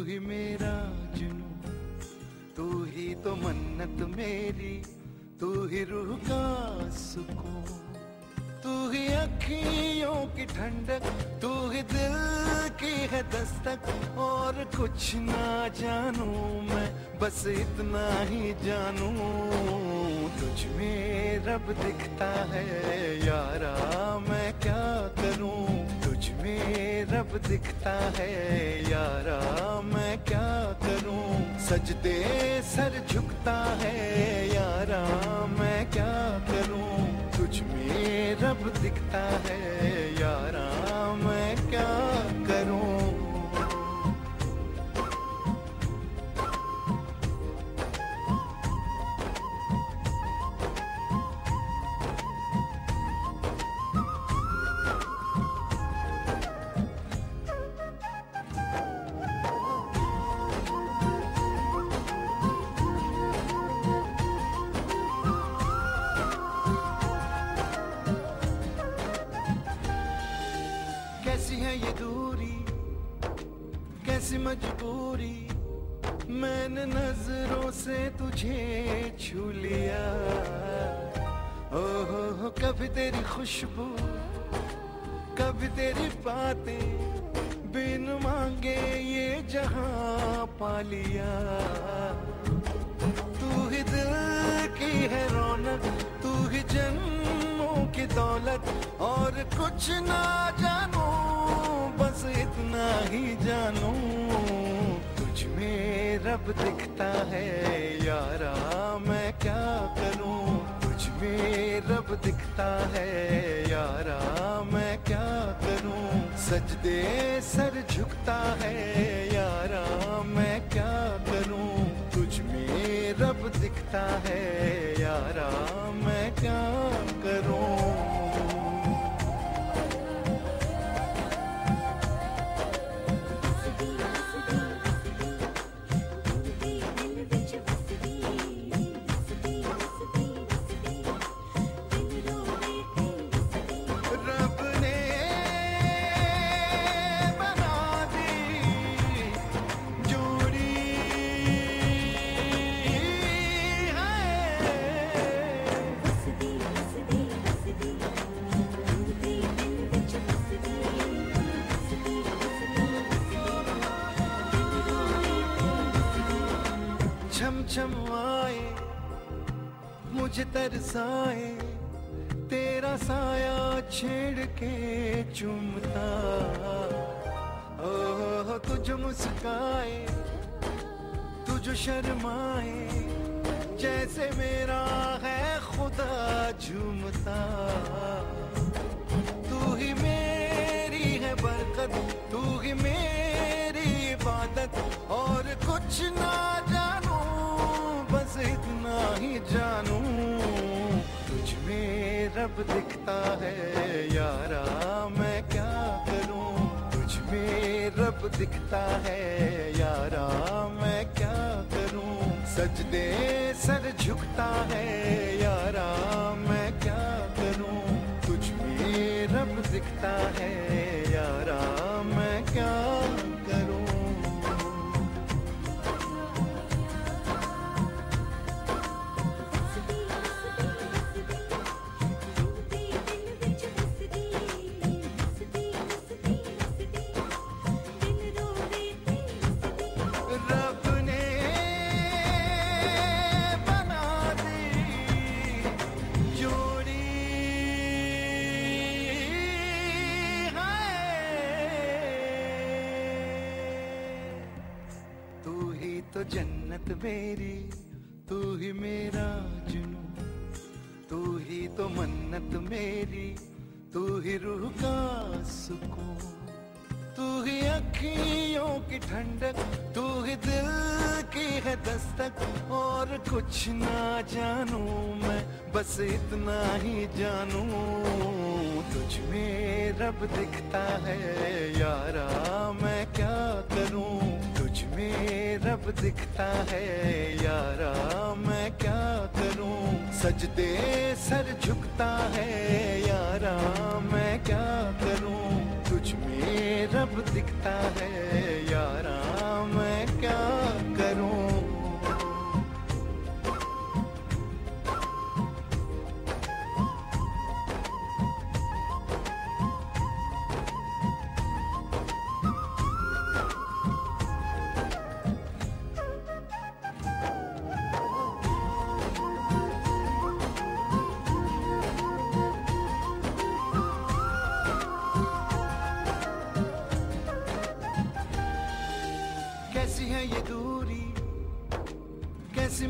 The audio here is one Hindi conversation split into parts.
ही मेरा जुनू, तू ही तो मन्नत मेरी, तू ही रूह का सुकून, तू ही अखियों की ठंडक, तू ही दिल की है दस्तक। और कुछ ना जानू मैं, बस इतना ही जानू, तुझ में रब दिखता है यारा, मैं क्या करूं। तुझ में रब दिखता है यारा, मैं क्या करूं। सजदे सर झुकता है यारा, मैं क्या करूं। तुझ में रब दिखता है यारा, मैं क्या करूं। कैसी है ये दूरी, कैसी मजबूरी, मैंने नजरों से तुझे छू लिया। ओहो कभी तेरी खुशबू, कभी तेरी बातें, बिन मांगे ये जहां पा लिया। तू ही दिल की है रौनक, तू ही जन्मों की दौलत। और कुछ ना जानू, बस इतना ही जानू, तुझ में रब दिखता है यारा, मैं क्या करूं। तुझ में रब दिखता है यारा, मैं क्या करूं। सजदे सर झुकता है यारा, मैं क्या करूं। तुझ में रब दिखता है यारा, मैं क्या करूं। छम छम आए, मुझे तरसाए, तेरा साया छेड़ के चूमता। ओह तुझ मुस्काए, तुझ शर्माए, जैसे मेरा है खुदा झूमता। तू ही मेरी है बरकत, तू ही मेरी इबादत। और कुछ ना जानू, बस इतना ही जानू, तुझ में रब दिखता है यारा, मैं क्या करूं। तुझ में रब दिखता है यारा, मैं क्या करूं। सजदे सर झुकता है यारा, मैं क्या करूं। तुझ में रब दिखता है यारा, मैं क्या करूं। तो जन्नत मेरी, तू ही मेरा जुनू, तू ही तो मन्नत मेरी, तू ही रूह का सुकून, तू ही अखियों की ठंडक, तू ही दिल की है दस्तक। और कुछ ना जानू मैं, बस इतना ही जानू, तुझ में रब दिखता है यारा, मैं क्या करूं। तुझ में रब दिखता है यारा, मैं क्या करूं। सजदे सर झुकता है यारा, मैं क्या करूं। तुझ में रब दिखता है यारा, मैं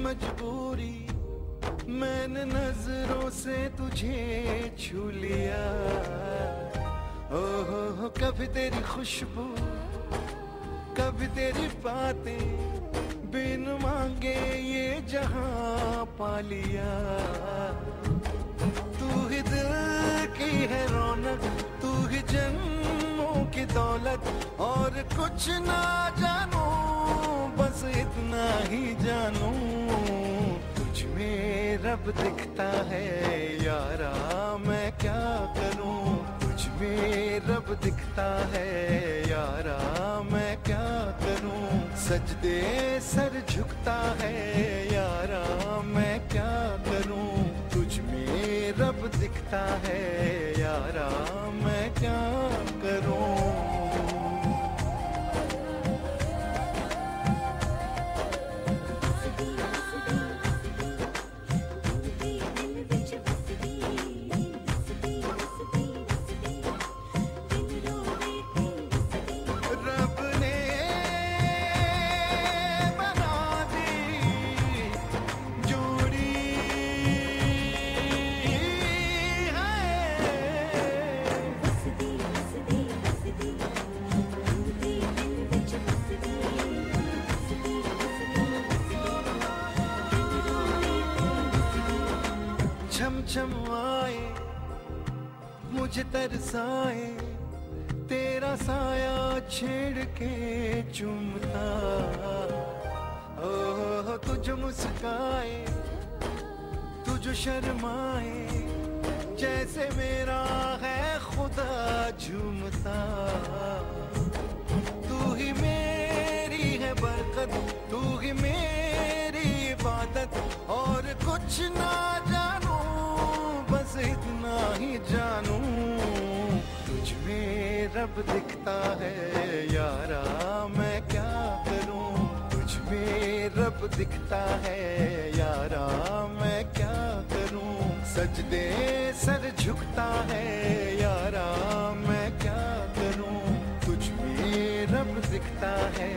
मजबूरी, मैंने नजरों से तुझे छू लिया। ओहो कभी तेरी खुशबू, कभी तेरी बातें, बिन मांगे ये जहां पा लिया। तू ही दिल की है रौनक, तू ही जन्मों की दौलत, और कुछ ना जानू बस इतना ही जानू, तुझ में रब दिखता है यारा मैं क्या करूं। तुझ में रब दिखता है यारा मैं क्या करूं। सजदे सर झुकता है यारा मैं क्या करूं। तुझ में रब दिखता है यारा मैं क्या करूं। छम आए मुझे तरसाए, तेरा साया छेड़ के चूमता। ओह तुझ मुस्काए, तुझ शर्माए, जैसे मेरा है खुदा झूमता। तू ही मेरी है बरकत, तू ही मेरी इबादत, और कुछ ना जानू बस इतना ही जानू। तुझ में रब दिखता है यारा मैं क्या करूं। तुझ में रब दिखता है यारा मैं क्या करूं। सजदे सर झुकता है यारा मैं क्या करूं। तुझ में रब दिखता है